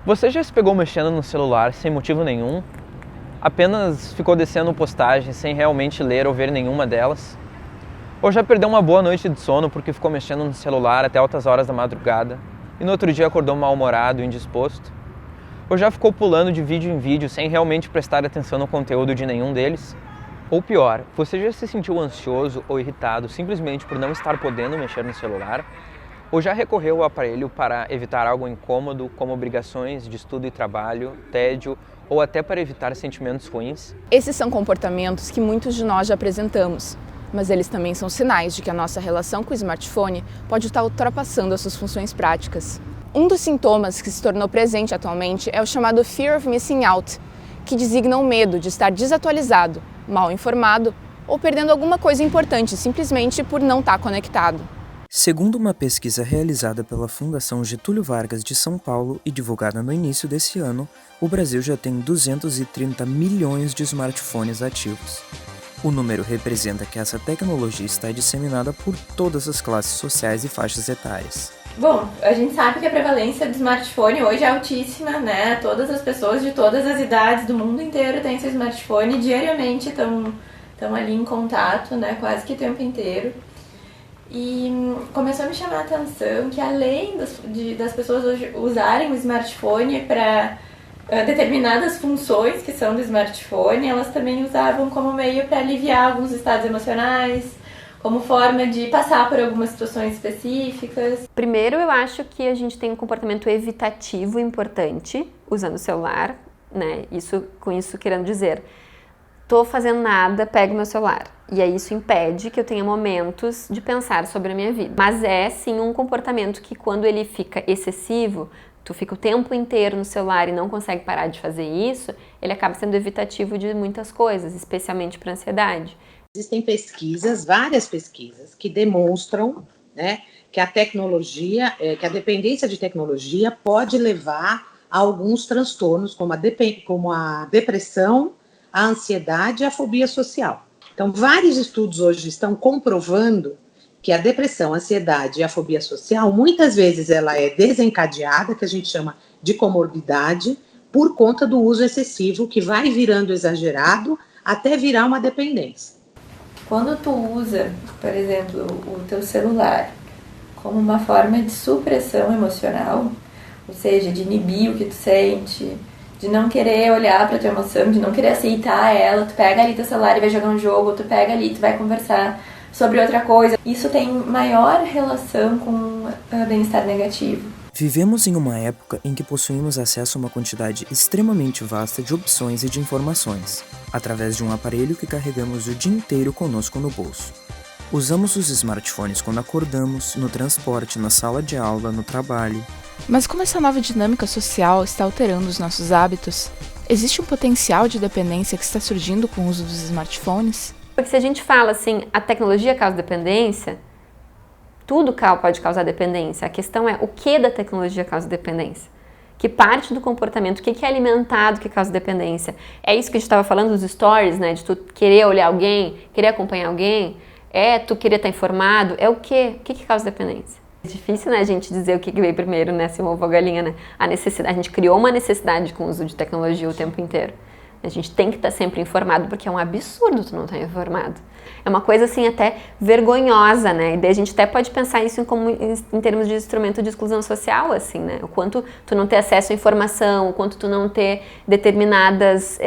Você já se pegou mexendo no celular sem motivo nenhum? Apenas ficou descendo postagens sem realmente ler ou ver nenhuma delas? Ou já perdeu uma boa noite de sono porque ficou mexendo no celular até altas horas da madrugada e no outro dia acordou mal-humorado e indisposto? Ou já ficou pulando de vídeo em vídeo sem realmente prestar atenção no conteúdo de nenhum deles? Ou pior, você já se sentiu ansioso ou irritado simplesmente por não estar podendo mexer no celular? Ou já recorreu ao aparelho para evitar algo incômodo, como obrigações de estudo e trabalho, tédio, ou até para evitar sentimentos ruins? Esses são comportamentos que muitos de nós já apresentamos, mas eles também são sinais de que a nossa relação com o smartphone pode estar ultrapassando as suas funções práticas. Um dos sintomas que se tornou presente atualmente é o chamado Fear of Missing Out, que designa o medo de estar desatualizado, mal informado ou perdendo alguma coisa importante simplesmente por não estar conectado. Segundo uma pesquisa realizada pela Fundação Getúlio Vargas de São Paulo e divulgada no início desse ano, o Brasil já tem 230 milhões de smartphones ativos. O número representa que essa tecnologia está disseminada por todas as classes sociais e faixas etárias. Bom, a gente sabe que a prevalência do smartphone hoje é altíssima, né? Todas as pessoas de todas as idades do mundo inteiro têm seu smartphone e diariamente estão ali em contato, né? Quase que o tempo inteiro. E começou a me chamar a atenção que além das pessoas hoje usarem o smartphone para determinadas funções que são do smartphone, elas também usavam como meio para aliviar alguns estados emocionais, como forma de passar por algumas situações específicas. Primeiro, eu acho que a gente tem um comportamento evitativo importante usando o celular, né? Com isso querendo dizer, tô fazendo nada, pego meu celular. E aí isso impede que eu tenha momentos de pensar sobre a minha vida. Mas é sim um comportamento que quando ele fica excessivo, tu fica o tempo inteiro no celular e não consegue parar de fazer isso, ele acaba sendo evitativo de muitas coisas, especialmente para ansiedade. Existem pesquisas, várias pesquisas, que demonstram, né, que a tecnologia, que a dependência de tecnologia pode levar a alguns transtornos, como a depressão, a ansiedade e a fobia social. Então, vários estudos hoje estão comprovando que a depressão, a ansiedade e a fobia social, muitas vezes ela é desencadeada, que a gente chama de comorbidade, por conta do uso excessivo, que vai virando exagerado até virar uma dependência. Quando tu usa, por exemplo, o teu celular como uma forma de supressão emocional, ou seja, de inibir o que tu sente, de não querer olhar para tua emoção, de não querer aceitar ela, tu pega ali teu celular e vai jogar um jogo, ou tu pega ali e tu vai conversar sobre outra coisa. Isso tem maior relação com bem-estar negativo. Vivemos em uma época em que possuímos acesso a uma quantidade extremamente vasta de opções e de informações, através de um aparelho que carregamos o dia inteiro conosco no bolso. Usamos os smartphones quando acordamos, no transporte, na sala de aula, no trabalho. Mas como essa nova dinâmica social está alterando os nossos hábitos, existe um potencial de dependência que está surgindo com o uso dos smartphones? Porque se a gente fala assim, a tecnologia causa dependência, tudo pode causar dependência. A questão é o que da tecnologia causa dependência? Que parte do comportamento, o que é alimentado que causa dependência? É isso que a gente estava falando dos stories, né? De tu querer olhar alguém, querer acompanhar alguém, tu querer estar informado, é o quê? O que causa dependência? É difícil, né, a gente dizer o que veio primeiro, né, se o ovo ou a galinha, né? A necessidade, a gente criou uma necessidade com o uso de tecnologia o tempo inteiro. A gente tem que estar sempre informado, porque é um absurdo tu não estar informado. É uma coisa, assim, até vergonhosa, né? E daí a gente até pode pensar isso em termos de instrumento de exclusão social, assim, né? O quanto tu não ter acesso à informação, o quanto tu não ter determinadas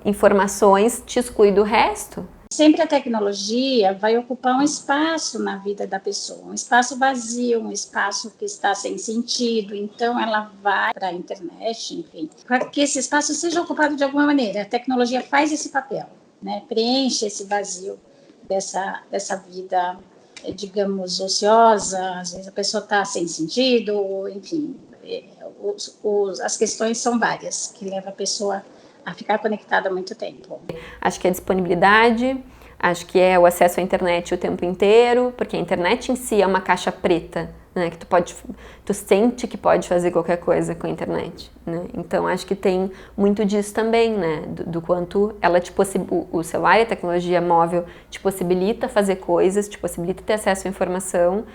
informações te exclui do resto. Sempre a tecnologia vai ocupar um espaço na vida da pessoa, um espaço vazio, um espaço que está sem sentido, então ela vai para a internet, enfim, para que esse espaço seja ocupado de alguma maneira. A tecnologia faz esse papel, né? Preenche esse vazio dessa vida, digamos, ociosa, às vezes a pessoa está sem sentido, enfim, as questões são várias que levam a pessoa a ficar conectada há muito tempo. Acho que é disponibilidade, acho que é o acesso à internet o tempo inteiro, porque a internet em si é uma caixa preta, né, que tu sente que pode fazer qualquer coisa com a internet, né? Então acho que tem muito disso também, né, do quanto ela o celular e a tecnologia móvel te possibilita fazer coisas, te possibilita ter acesso à informação.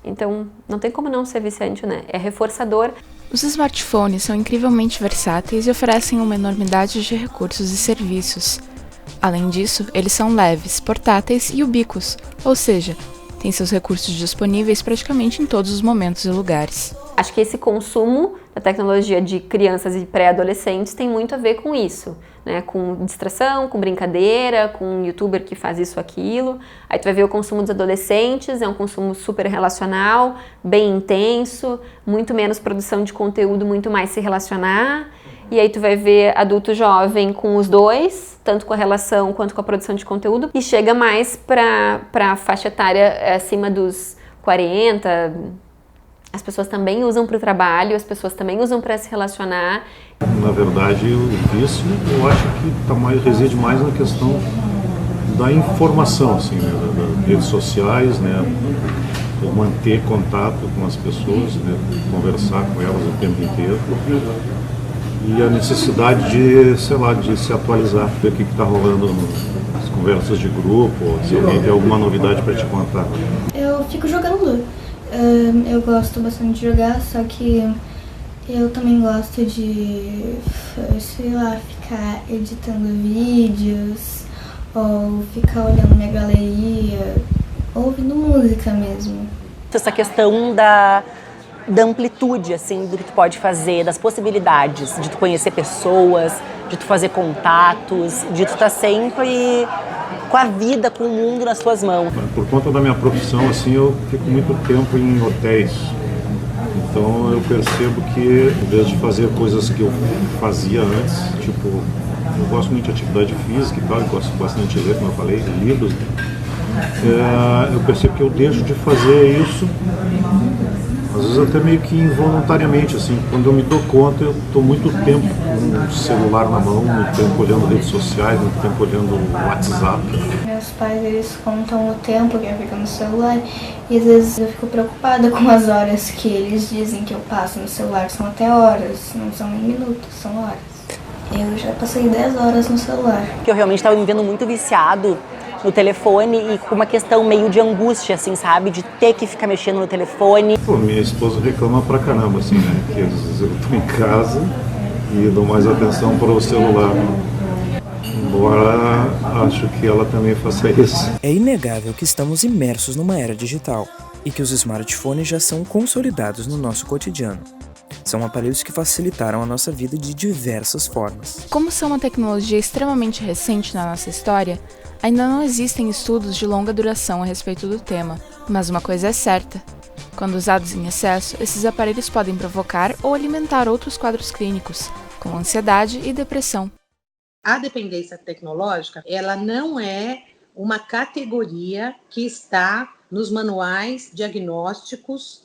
Então não tem como não ser viciante, né? É reforçador. Os smartphones são incrivelmente versáteis e oferecem uma enormidade de recursos e serviços. Além disso, eles são leves, portáteis e ubíquos, ou seja, têm seus recursos disponíveis praticamente em todos os momentos e lugares. Acho que esse consumo da tecnologia de crianças e pré-adolescentes tem muito a ver com isso, né? Com distração, com brincadeira, com um youtuber que faz isso, aquilo. Aí tu vai ver o consumo dos adolescentes, é um consumo super relacional, bem intenso, muito menos produção de conteúdo, muito mais se relacionar. E aí tu vai ver adulto jovem com os dois, tanto com a relação quanto com a produção de conteúdo, e chega mais para a faixa etária acima dos 40. As pessoas também usam para o trabalho, as pessoas também usam para se relacionar. Na verdade, o vício, eu acho que reside mais na questão da informação, assim, né, das redes sociais, né, manter contato com as pessoas, né, conversar com elas o tempo inteiro. E a necessidade de, sei lá, de se atualizar, ver o que está rolando nas conversas de grupo, se alguém tem alguma novidade para te contar. Eu fico jogando. Eu gosto bastante de jogar, só que eu também gosto de, sei lá, ficar editando vídeos, ou ficar olhando minha galeria, ou ouvindo música mesmo. Essa questão da amplitude, assim, do que tu pode fazer, das possibilidades, de tu conhecer pessoas, de tu fazer contatos, de tu estar sempre com a vida, com o mundo nas tuas mãos. Por conta da minha profissão, assim, eu fico muito tempo em hotéis. Então eu percebo que, em vez de fazer coisas que eu fazia antes, tipo, eu gosto muito de atividade física e tal, eu gosto bastante de ler, como eu falei, livros, eu percebo que eu deixo de fazer isso, às vezes até meio que involuntariamente, assim, quando eu me dou conta, eu estou muito tempo com o celular na mão, muito tempo olhando redes sociais, muito tempo olhando o WhatsApp. Meus pais, eles contam o tempo que eu fico no celular e às vezes eu fico preocupada com as horas que eles dizem que eu passo no celular, são até horas, não são nem minutos, são horas. Eu já passei 10 horas no celular. Eu realmente estava me vendo muito viciado no telefone e com uma questão meio de angústia, assim, sabe? De ter que ficar mexendo no telefone. Pô, minha esposa reclama pra caramba, assim, né? Que às vezes eu tô em casa e dou mais atenção para o celular. Embora acho que ela também faça isso. É inegável que estamos imersos numa era digital e que os smartphones já são consolidados no nosso cotidiano. São aparelhos que facilitaram a nossa vida de diversas formas. Como são uma tecnologia extremamente recente na nossa história, ainda não existem estudos de longa duração a respeito do tema. Mas uma coisa é certa: quando usados em excesso, esses aparelhos podem provocar ou alimentar outros quadros clínicos, como ansiedade e depressão. A dependência tecnológica, ela não é uma categoria que está nos manuais diagnósticos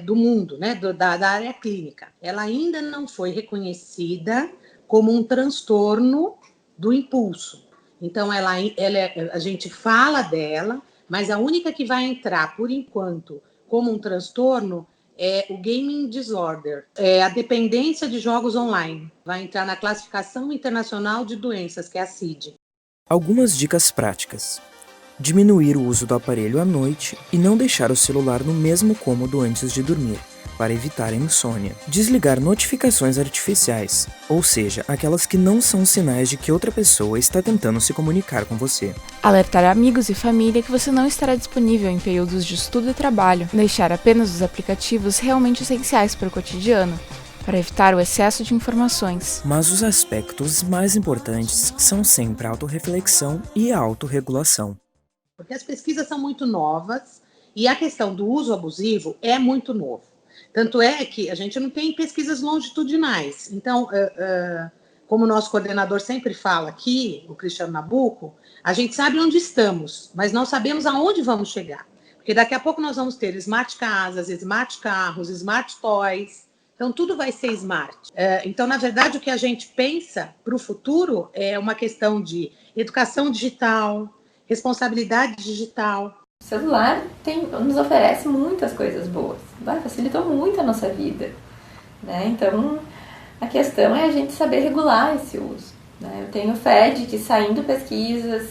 do mundo, né, da área clínica. Ela ainda não foi reconhecida como um transtorno do impulso. Então, a gente fala dela, mas a única que vai entrar, por enquanto, como um transtorno é o gaming disorder, a dependência de jogos online. Vai entrar na classificação internacional de doenças, que é a CID. Algumas dicas práticas. Diminuir o uso do aparelho à noite e não deixar o celular no mesmo cômodo antes de dormir, para evitar a insônia. Desligar notificações artificiais, ou seja, aquelas que não são sinais de que outra pessoa está tentando se comunicar com você. Alertar amigos e família que você não estará disponível em períodos de estudo e trabalho. Deixar apenas os aplicativos realmente essenciais para o cotidiano, para evitar o excesso de informações. Mas os aspectos mais importantes são sempre a autorreflexão e a autorregulação. Porque as pesquisas são muito novas e a questão do uso abusivo é muito novo. Tanto é que a gente não tem pesquisas longitudinais. Então, como o nosso coordenador sempre fala aqui, o Cristiano Nabuco, a gente sabe onde estamos, mas não sabemos aonde vamos chegar. Porque daqui a pouco nós vamos ter smart casas, smart carros, smart toys. Então, tudo vai ser smart. Então, na verdade, o que a gente pensa para o futuro é uma questão de educação digital, responsabilidade digital. O celular nos oferece muitas coisas boas, facilitou muito a nossa vida, né? Então, a questão é a gente saber regular esse uso, né? Eu tenho fé de que, saindo pesquisas,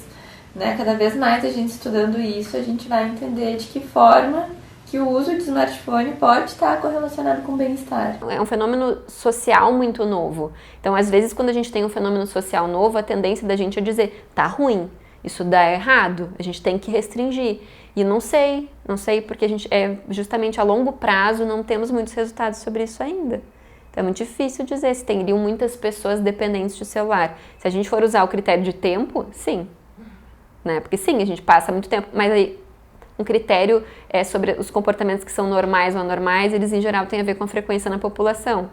né, cada vez mais a gente estudando isso, a gente vai entender de que forma que o uso de smartphone pode estar correlacionado com bem-estar. É um fenômeno social muito novo. Então, às vezes, quando a gente tem um fenômeno social novo, a tendência da gente é dizer, tá ruim, isso dá errado, a gente tem que restringir. E não sei porque a gente, justamente a longo prazo, não temos muitos resultados sobre isso ainda. Então, é muito difícil dizer se teriam muitas pessoas dependentes de celular. Se a gente for usar o critério de tempo, sim. Né? Porque sim, a gente passa muito tempo, mas aí um critério sobre os comportamentos que são normais ou anormais, eles em geral têm a ver com a frequência na população.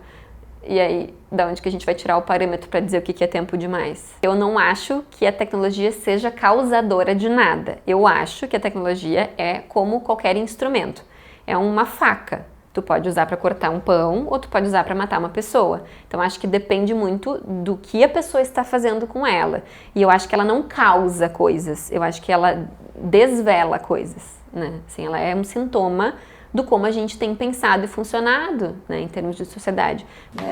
E aí, da onde que a gente vai tirar o parâmetro para dizer o que é tempo demais? Eu não acho que a tecnologia seja causadora de nada. Eu acho que a tecnologia é como qualquer instrumento. É uma faca. Tu pode usar para cortar um pão ou tu pode usar para matar uma pessoa. Então, acho que depende muito do que a pessoa está fazendo com ela. E eu acho que ela não causa coisas. Eu acho que ela desvela coisas, né? Assim, ela é um sintoma do como a gente tem pensado e funcionado, né, em termos de sociedade.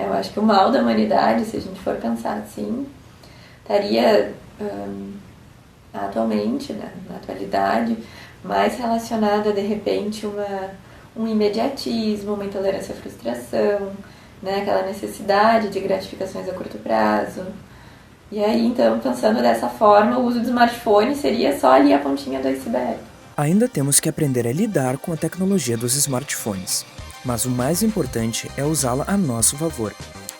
Eu acho que o mal da humanidade, se a gente for pensar assim, estaria atualmente, né, na atualidade, mais relacionada, de repente, um imediatismo, uma intolerância à frustração, né, aquela necessidade de gratificações a curto prazo. E aí, então, pensando dessa forma, o uso do smartphone seria só ali a pontinha do iceberg. Ainda temos que aprender a lidar com a tecnologia dos smartphones, mas o mais importante é usá-la a nosso favor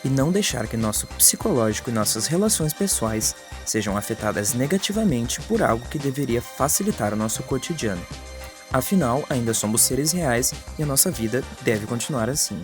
e não deixar que nosso psicológico e nossas relações pessoais sejam afetadas negativamente por algo que deveria facilitar o nosso cotidiano. Afinal, ainda somos seres reais e a nossa vida deve continuar assim.